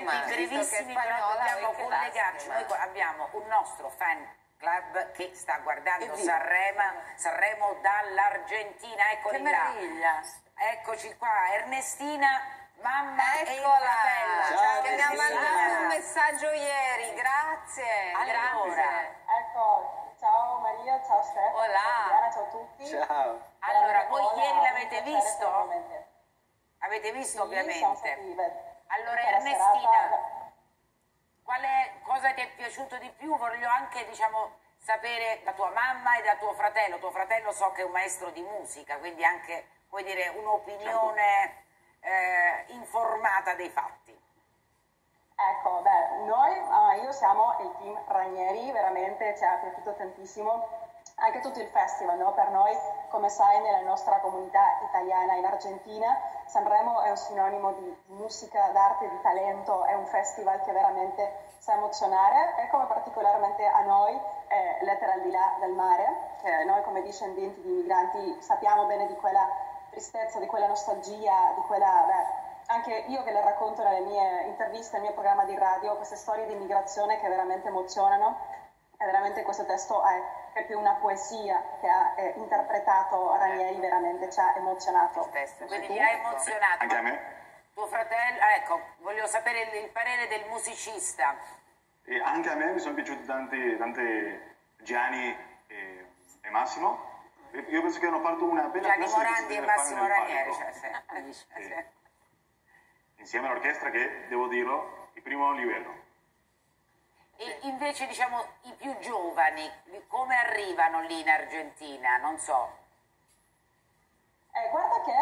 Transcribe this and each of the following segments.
tempi brevissimi, però dobbiamo collegarci. Noi abbiamo un nostro fan club che sta guardando Sanremo dall'Argentina. Eccoli là. Che meraviglia. Eccoci qua, Ernestina. Mamma e il fratello. Ciao, che mi ha mandato un messaggio ieri, grazie. Allora, ecco, ciao Maria, ciao Stefano, ciao Diana, ciao a tutti. Ciao. Allora, voi ieri l'avete visto? Avete visto, sì, ovviamente. Allora, Ernestina, cosa ti è piaciuto di più? Voglio anche, diciamo, sapere da tua mamma e da tuo fratello. Tuo fratello so che è un maestro di musica, quindi anche, puoi dire, un'opinione informata dei fatti. Ecco, io siamo il team Ranieri, veramente ci è piaciuto tantissimo anche tutto il festival, no? Per noi, come sai, nella nostra comunità italiana in Argentina, Sanremo è un sinonimo di musica, d'arte, di talento, è un festival che veramente sa emozionare e come particolarmente a noi, Lettere al di là del mare, che noi come discendenti di migranti sappiamo bene di quella tristezza, di quella nostalgia, di quella, anche io che le racconto nelle mie interviste, nel mio programma di radio, queste storie di immigrazione che veramente emozionano, e veramente questo testo è più una poesia che ha interpretato Ranieri, veramente ci ha emozionato. Il testo, quindi mi ha emozionato. Anche a me. Tuo fratello, ecco, voglio sapere il parere del musicista. E anche a me mi sono piaciuti tanti Gianni e Massimo. Io penso che hanno fatto una bella Gianni Morandi e Massimo Ranieri, insieme all'orchestra che, devo dirlo, il primo livello. E invece, diciamo, i più giovani, come arrivano lì in Argentina? Non so. Guarda che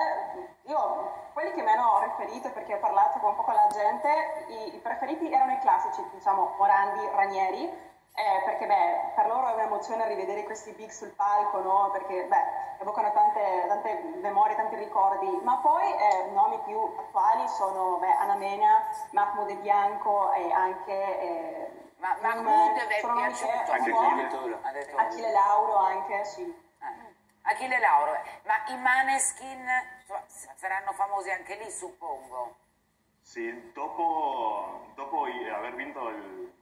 quelli che mi hanno riferito, perché ho parlato un po' con la gente, i preferiti erano i classici, diciamo, Morandi, Ranieri, perché per loro è un'emozione rivedere questi big sul palco, no? Perché evocano tante memorie, tanti ricordi, ma poi nomi più attuali sono Anna Mena, Mahmoud e Bianco e anche Mahmoud vi è piaciuto? Achille Lauro anche, sì. Achille Lauro, ma i Maneskin saranno famosi anche lì, suppongo. Sì, dopo aver vinto il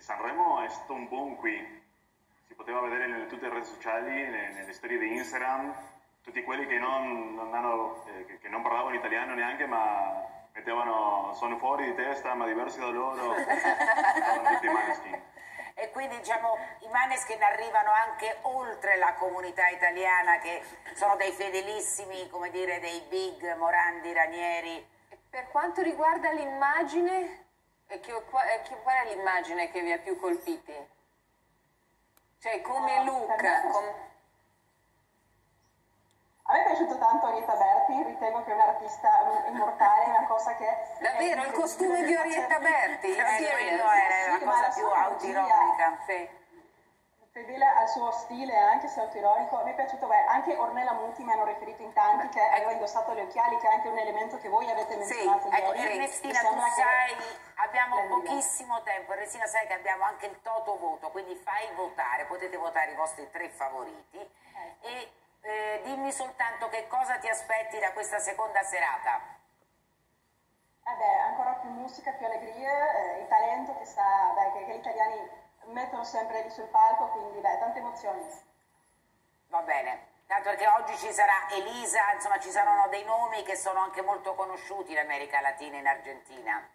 Sanremo è stato un boom qui. Si poteva vedere in tutte le reti sociali, nelle storie di Instagram, tutti quelli che non parlavano italiano neanche, ma mettevano sono fuori di testa, ma diversi da loro, tutti i Maneskin. E quindi, diciamo, i Maneskin arrivano anche oltre la comunità italiana, che sono dei fedelissimi, come dire, dei big Morandi, Ranieri. Per quanto riguarda l'immagine, qual è l'immagine che vi ha più colpiti? Cioè, come look? A me è piaciuto tanto Orietta Berti, ritengo che è un'artista immortale, una cosa che... Davvero, il costume di Orietta Berti? Quello è la cosa più autoironica. Sì. Fedele al suo stile, anche se autoironico, mi è piaciuto, anche Ornella Muti mi hanno riferito in tanti che aveva indossato le occhiali, che è anche un elemento che voi avete menzionato ieri. Ecco, Ernestina, tu sai, abbiamo pochissimo tempo, Ernestina sai che abbiamo anche il toto voto, quindi fai votare, potete votare i vostri 3 favoriti e dimmi soltanto che cosa ti aspetti da questa seconda serata. Ancora più musica, più allegrie, il talento che gli italiani mettono sempre lì sul palco, quindi tante emozioni. Va bene, tanto perché oggi ci sarà Elisa, insomma ci saranno dei nomi che sono anche molto conosciuti in America Latina e in Argentina.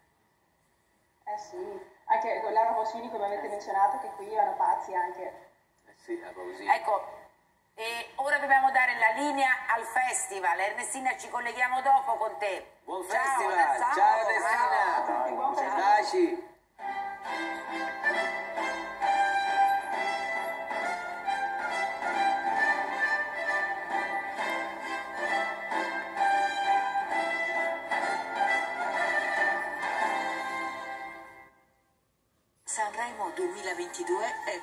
Sì, anche con Laura Pausini, come avete menzionato, che qui erano pazzi anche. Sì, la Pausini. Ecco, e ora dobbiamo dare la linea al festival. Ernestina, ci colleghiamo dopo con te. Buon festival, ciao Ernestina. Baci. Sanremo 2022 è